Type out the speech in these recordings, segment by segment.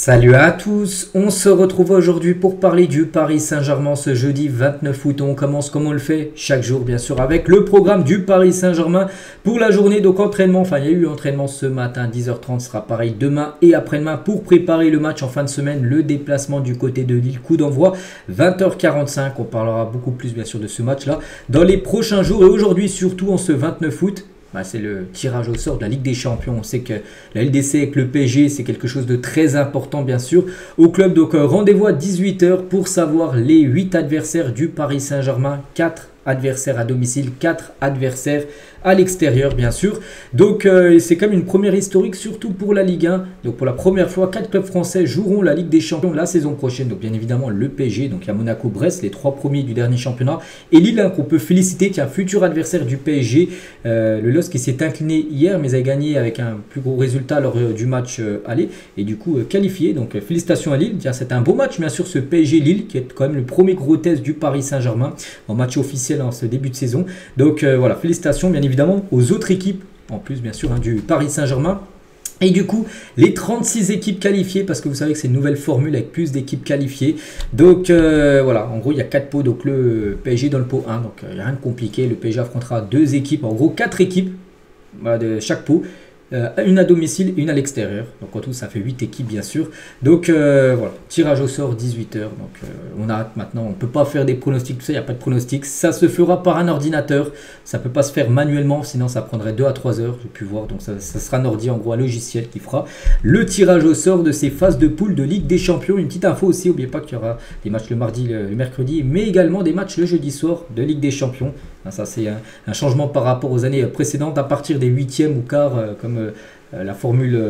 Salut à tous, on se retrouve aujourd'hui pour parler du Paris Saint-Germain ce jeudi 29 août. On commence comme on le fait chaque jour bien sûr avec le programme du Paris Saint-Germain pour la journée. Donc entraînement, il y a eu entraînement ce matin 10h30, sera pareil demain et après-demain pour préparer le match en fin de semaine. Le déplacement du côté de Lille, coup d'envoi 20h45. On parlera beaucoup plus bien sûr de ce match là dans les prochains jours et aujourd'hui surtout en ce 29 août. C'est le tirage au sort de la Ligue des Champions. On sait que la LDC avec le PSG, c'est quelque chose de très important bien sûr au club. Donc rendez-vous à 18h pour savoir les 8 adversaires du Paris Saint-Germain. 4 adversaires à domicile, 4 adversaires à l'extérieur bien sûr. Donc c'est quand même une première historique surtout pour la Ligue 1. Donc pour la première fois, 4 clubs français joueront la Ligue des Champions la saison prochaine. Donc bien évidemment le PSG, donc il y a Monaco, Brest, les 3 premiers du dernier championnat. Et Lille qu'on peut féliciter qui est un futur adversaire du PSG. Le LOSC qui s'est incliné hier mais a gagné avec un plus gros résultat lors du match aller. Et du coup qualifié. Donc félicitations à Lille. C'est un beau match bien sûr ce PSG-Lille qui est quand même le premier gros test du Paris Saint-Germain en match officiel en ce début de saison. Donc voilà, félicitations bien évidemment aux autres équipes, en plus bien sûr du Paris Saint-Germain. Et du coup, les 36 équipes qualifiées, parce que vous savez que c'est une nouvelle formule avec plus d'équipes qualifiées. Donc voilà, en gros il y a 4 pots, donc le PSG dans le pot 1, donc il n'y a rien de compliqué. Le PSG affrontera 2 équipes, en gros 4 équipes de chaque pot. Une à domicile et une à l'extérieur. Donc en tout ça fait 8 équipes bien sûr. Donc voilà, tirage au sort 18h. Donc on a hâte maintenant, on ne peut pas faire des pronostics, tout ça, il n'y a pas de pronostics. Ça se fera par un ordinateur. Ça ne peut pas se faire manuellement, sinon ça prendrait 2 à 3 heures. J'ai pu voir, donc ça sera un ordi, en gros un logiciel qui fera le tirage au sort de ces phases de poule de Ligue des Champions. Une petite info aussi, n'oubliez pas qu'il y aura des matchs le mardi, le mercredi, mais également des matchs le jeudi soir de Ligue des Champions. Ça c'est un changement par rapport aux années précédentes à partir des 8e ou quarts comme la formule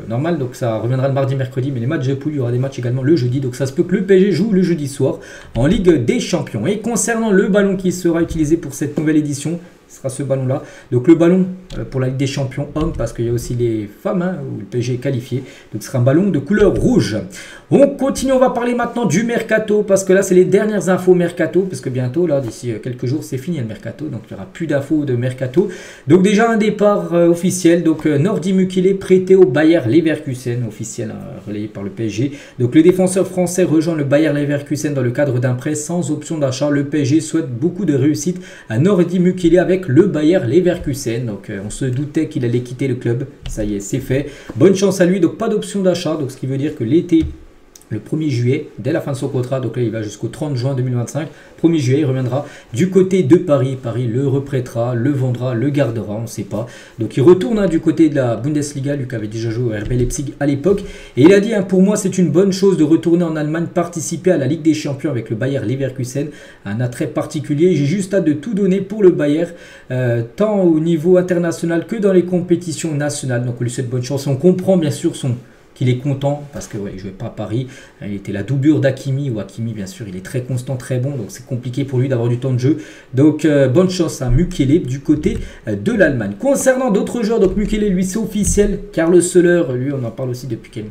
normale. Donc ça reviendra le mardi, mercredi, mais les matchs de poule, il y aura des matchs également le jeudi. Donc ça se peut que le PSG joue le jeudi soir en Ligue des Champions. Et concernant le ballon qui sera utilisé pour cette nouvelle édition, ce sera ce ballon là. Donc le ballon pour la Ligue des Champions hommes, parce qu'il y a aussi les femmes où le PSG est qualifié. Donc ce sera un ballon de couleur rouge. On continue, on va parler maintenant du mercato, parce que là c'est les dernières infos mercato, parce que bientôt là d'ici quelques jours c'est fini le mercato, donc il n'y aura plus d'infos de mercato. Donc déjà un départ officiel, donc Nordi Mukiele prêté au Bayer Leverkusen, officiel relayé par le PSG. Donc le défenseur français rejoint le Bayer Leverkusen dans le cadre d'un prêt sans option d'achat. Le PSG souhaite beaucoup de réussite à Nordi Mukiele avec le Bayer Leverkusen. Donc on se doutait qu'il allait quitter le club, ça y est, c'est fait. Bonne chance à lui, donc pas d'option d'achat, donc ce qui veut dire que l'été, le 1er juillet, dès la fin de son contrat, donc là il va jusqu'au 30 juin 2025, 1er juillet il reviendra du côté de Paris. Paris le reprêtera, le vendra, le gardera, on ne sait pas. Donc il retourne du côté de la Bundesliga, lui qui avait déjà joué au RB Leipzig à l'époque. Et il a dit, pour moi c'est une bonne chose de retourner en Allemagne, participer à la Ligue des Champions avec le Bayer Leverkusen. Un attrait particulier, j'ai juste hâte de tout donner pour le Bayer, tant au niveau international que dans les compétitions nationales. Donc on lui souhaite bonne chance, on comprend bien sûr qu'il est content parce que il jouait pas à Paris, il était la doublure d'Hakimi, ou Hakimi bien sûr il est très constant, très bon, donc c'est compliqué pour lui d'avoir du temps de jeu. Donc bonne chance à Mukiele du côté de l'Allemagne. Concernant d'autres joueurs, donc Mukiele lui c'est officiel, Carlos Soler, lui on en parle aussi depuis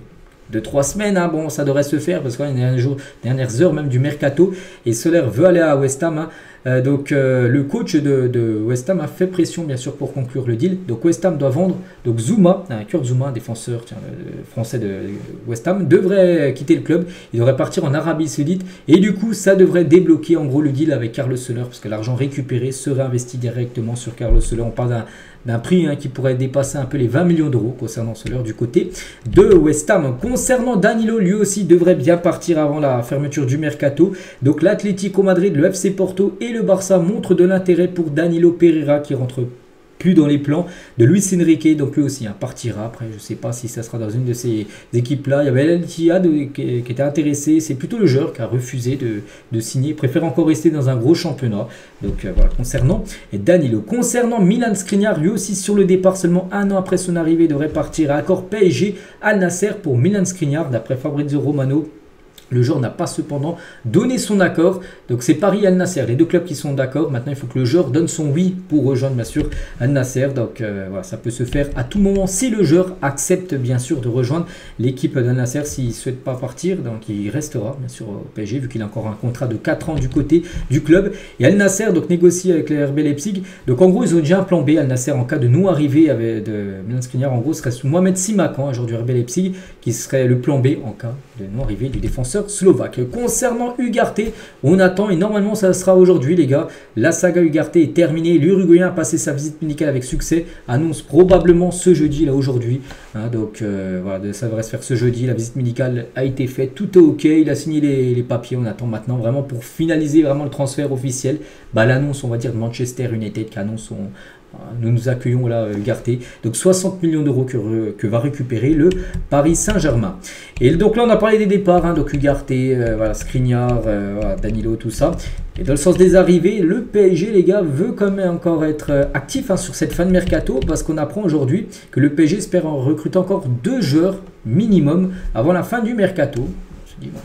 2-3 semaines, bon ça devrait se faire parce qu'il y a les dernières heures même du mercato, et Soler veut aller à West Ham. Donc le coach de West Ham a fait pression bien sûr pour conclure le deal. Donc West Ham doit vendre. Donc Zouma, Kurt Zouma, un défenseur français de West Ham, devrait quitter le club. Il devrait partir en Arabie Saoudite et du coup ça devrait débloquer en gros le deal avec Carlos Soler, parce que l'argent récupéré serait investi directement sur Carlos Soler. On parle d'un prix qui pourrait dépasser un peu les 20 millions d'euros concernant Soler du côté de West Ham. Concernant Danilo, lui aussi devrait bien partir avant la fermeture du mercato. Donc l'Atlético Madrid, le FC Porto et le Barça montrent de l'intérêt pour Danilo Pereira qui rentre plus dans les plans de Luis Enrique. Donc lui aussi partira. Après je ne sais pas si ça sera dans une de ces équipes là. Il y avait El Ittihad qui était intéressé. C'est plutôt le joueur qui a refusé de signer. Il préfère encore rester dans un gros championnat. Donc voilà, concernant Danilo. Concernant Milan Skriniar, lui aussi sur le départ seulement un an après son arrivée, devrait partir à accord PSG Al Nasser pour Milan Skriniar d'après Fabrizio Romano. Le joueur n'a pas cependant donné son accord. Donc c'est Paris et Al Nasser, les deux clubs qui sont d'accord. Maintenant il faut que le joueur donne son oui pour rejoindre bien sûr Al Nasser. Donc voilà, ça peut se faire à tout moment si le joueur accepte bien sûr de rejoindre l'équipe d'Al Nasser. S'il ne souhaite pas partir, donc il restera bien sûr au PSG vu qu'il a encore un contrat de 4 ans du côté du club. Et Al Nasser donc négocie avec les RB Leipzig. Donc en gros ils ont déjà un plan B. Al Nasser en cas de non-arrivée de Milan Skriniar, en gros serait Mohamed Simakan, un joueur du RB Leipzig, qui serait le plan B en cas de non-arrivée du défenseur slovaque. Concernant Ugarte, on attend et normalement ça sera aujourd'hui les gars. La saga Ugarte est terminée. L'Uruguayen a passé sa visite médicale avec succès. Annonce probablement ce jeudi là aujourd'hui. Donc voilà, ça devrait se faire ce jeudi. La visite médicale a été faite. Tout est ok. Il a signé les papiers. On attend maintenant vraiment pour finaliser vraiment le transfert officiel. L'annonce on va dire de Manchester United qui annonce nous accueillons là Ugarte. Donc 60 millions d'euros que va récupérer le Paris Saint-Germain. Et donc là on a parlé des départs, donc Ugarte, voilà, Skriniar, voilà, Danilo, tout ça. Et dans le sens des arrivées, le PSG les gars veut quand même encore être actif sur cette fin de mercato, parce qu'on apprend aujourd'hui que le PSG espère en recruter encore 2 joueurs minimum avant la fin du mercato.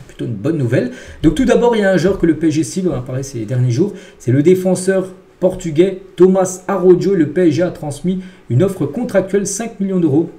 Plutôt une bonne nouvelle. Donc tout d'abord il y a un joueur que le PSG cible, on en a parlé ces derniers jours, c'est le défenseur portugais Thomas Araujo. Le PSG a transmis une offre contractuelle 5 millions d'euros.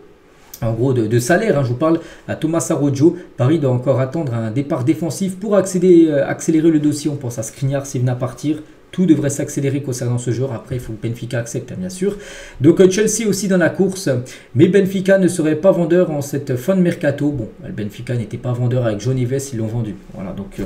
En gros de salaire, je vous parle à Thomas Araujo. Paris doit encore attendre un départ défensif pour accélérer le dossier. On pense à Skriniar s'il venait à partir. Tout devrait s'accélérer concernant ce joueur. Après, il faut que Benfica accepte, bien sûr. Donc, Chelsea aussi dans la course. Mais Benfica ne serait pas vendeur en cette fin de mercato. Bon, Benfica n'était pas vendeur avec João Neves, ils l'ont vendu. Voilà, donc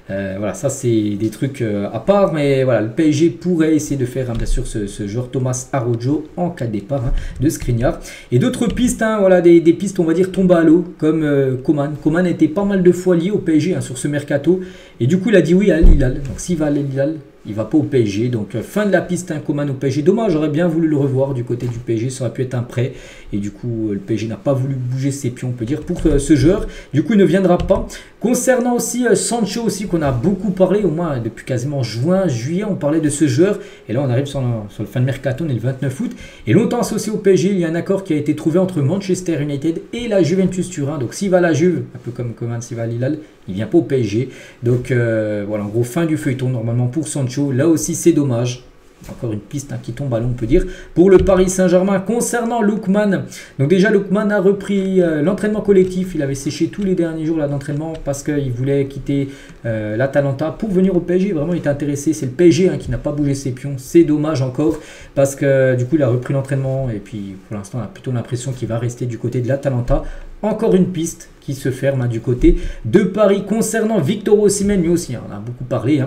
voilà, ça c'est des trucs à part. Mais voilà, le PSG pourrait essayer de faire, bien sûr, ce joueur Thomas Araujo en cas de départ de Skriniar. Et d'autres pistes, voilà, des pistes, on va dire, tombent à l'eau, comme Coman. Coman était pas mal de fois lié au PSG sur ce mercato. Et du coup, il a dit oui à Al Hilal. Donc, s'il va à Al Hilal, il ne va pas au PSG, donc fin de la piste Coman au PSG. Dommage, j'aurais bien voulu le revoir du côté du PSG, ça aurait pu être un prêt. Et du coup, le PSG n'a pas voulu bouger ses pions, on peut dire, pour ce joueur. Du coup, il ne viendra pas. Concernant aussi Sancho, aussi qu'on a beaucoup parlé, au moins depuis quasiment juin, juillet, on parlait de ce joueur. Et là, on arrive sur le fin de mercato, on est le 29 août. Et longtemps associé au PSG, il y a un accord qui a été trouvé entre Manchester United et la Juventus Turin. Donc s'il va à la Juve, un peu comme Coman, s'il va à Hilal, il ne vient pas au PSG. Donc voilà, en gros, fin du feuilleton normalement pour Sancho. Là aussi, c'est dommage. Encore une piste qui tombe à l'eau, on peut dire, pour le Paris Saint-Germain. Concernant Lookman, donc déjà Lookman a repris l'entraînement collectif. Il avait séché tous les derniers jours d'entraînement parce qu'il voulait quitter l'Atalanta pour venir au PSG. Vraiment, il est intéressé. C'est le PSG qui n'a pas bougé ses pions. C'est dommage encore parce que du coup, il a repris l'entraînement et puis pour l'instant, on a plutôt l'impression qu'il va rester du côté de l'Atalanta. Encore une piste qui se ferme du côté de Paris. Concernant Victor Osimhen, lui aussi, on a beaucoup parlé.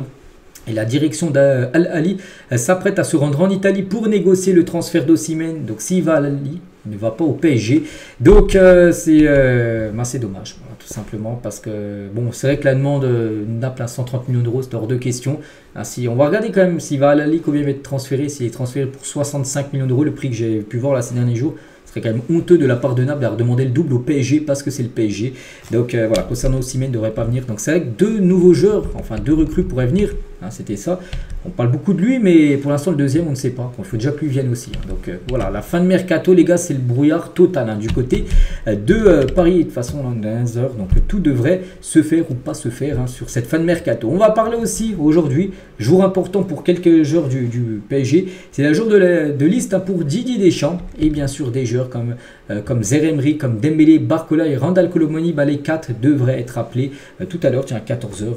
Et la direction d'Al Ahly s'apprête à se rendre en Italie pour négocier le transfert d'Osimhen. Donc s'il va à Al Ahly, il ne va pas au PSG. Donc c'est dommage, voilà, tout simplement. Parce que bon, c'est vrai que la demande nappe à 130 millions d'euros, c'est hors de question. Si on va regarder quand même s'il va à Al Ahly, combien il va être transféré. S'il est transféré pour 65 millions d'euros, le prix que j'ai pu voir là ces derniers jours, ce serait quand même honteux de la part de Naples d'avoir demandé le double au PSG parce que c'est le PSG. Donc voilà, concernant Osimhen, il ne devrait pas venir. Donc c'est vrai que 2 nouveaux joueurs, enfin 2 recrues pourraient venir. C'était ça. On parle beaucoup de lui, mais pour l'instant, le deuxième, on ne sait pas. Il faut déjà que lui vienne aussi. Donc voilà, la fin de mercato, les gars, c'est le brouillard total du côté de Paris. De toute façon, dans 15 heures. Donc tout devrait se faire ou pas se faire sur cette fin de mercato. On va parler aussi aujourd'hui, jour important pour quelques joueurs du PSG. C'est la jour de liste pour Didier Deschamps. Et bien sûr, des joueurs comme Zeremri, comme Dembélé, Barcola et Randal Colomoni. Les 4 devraient être appelés tout à l'heure, tiens, à 14h.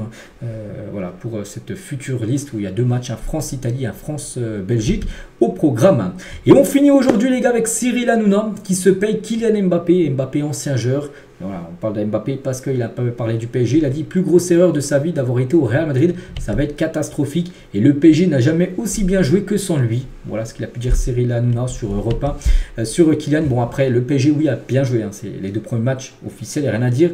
Voilà, pour cette future liste où il y a 2 matchs, un France-Italie, un France-Belgique au programme. Et on finit aujourd'hui les gars avec Cyril Hanouna qui se paye Kylian Mbappé, Mbappé ancien joueur. Voilà, on parle de Mbappé parce qu'il a parlé du PSG. Il a dit plus grosse erreur de sa vie d'avoir été au Real Madrid. Ça va être catastrophique. Et le PSG n'a jamais aussi bien joué que sans lui. Voilà ce qu'il a pu dire Cyril Hanouna sur Europe 1. Sur Kylian, bon après le PSG oui a bien joué. C'est les 2 premiers matchs officiels, il n'y a rien à dire.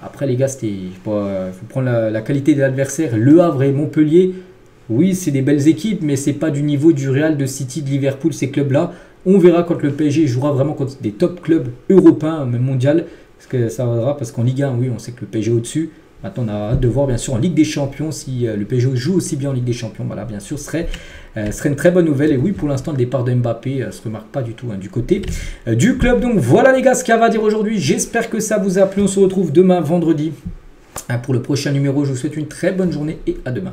Après les gars, il faut prendre la qualité de l'adversaire. Le Havre et Montpellier, oui c'est des belles équipes, mais c'est pas du niveau du Real, de City, de Liverpool, ces clubs-là. On verra quand le PSG jouera vraiment contre des top clubs européens, même mondial. Parce que ça vaudra, parce qu'en Ligue 1, oui, on sait que le PSG est au-dessus. Maintenant, on a hâte de voir, bien sûr, en Ligue des Champions, si le PSG joue aussi bien en Ligue des Champions. Voilà, bien sûr, ce serait une très bonne nouvelle. Et oui, pour l'instant, le départ de Mbappé ne se remarque pas du tout du côté du club. Donc, voilà les gars, ce qu'il y a à dire aujourd'hui. J'espère que ça vous a plu. On se retrouve demain, vendredi, pour le prochain numéro. Je vous souhaite une très bonne journée et à demain.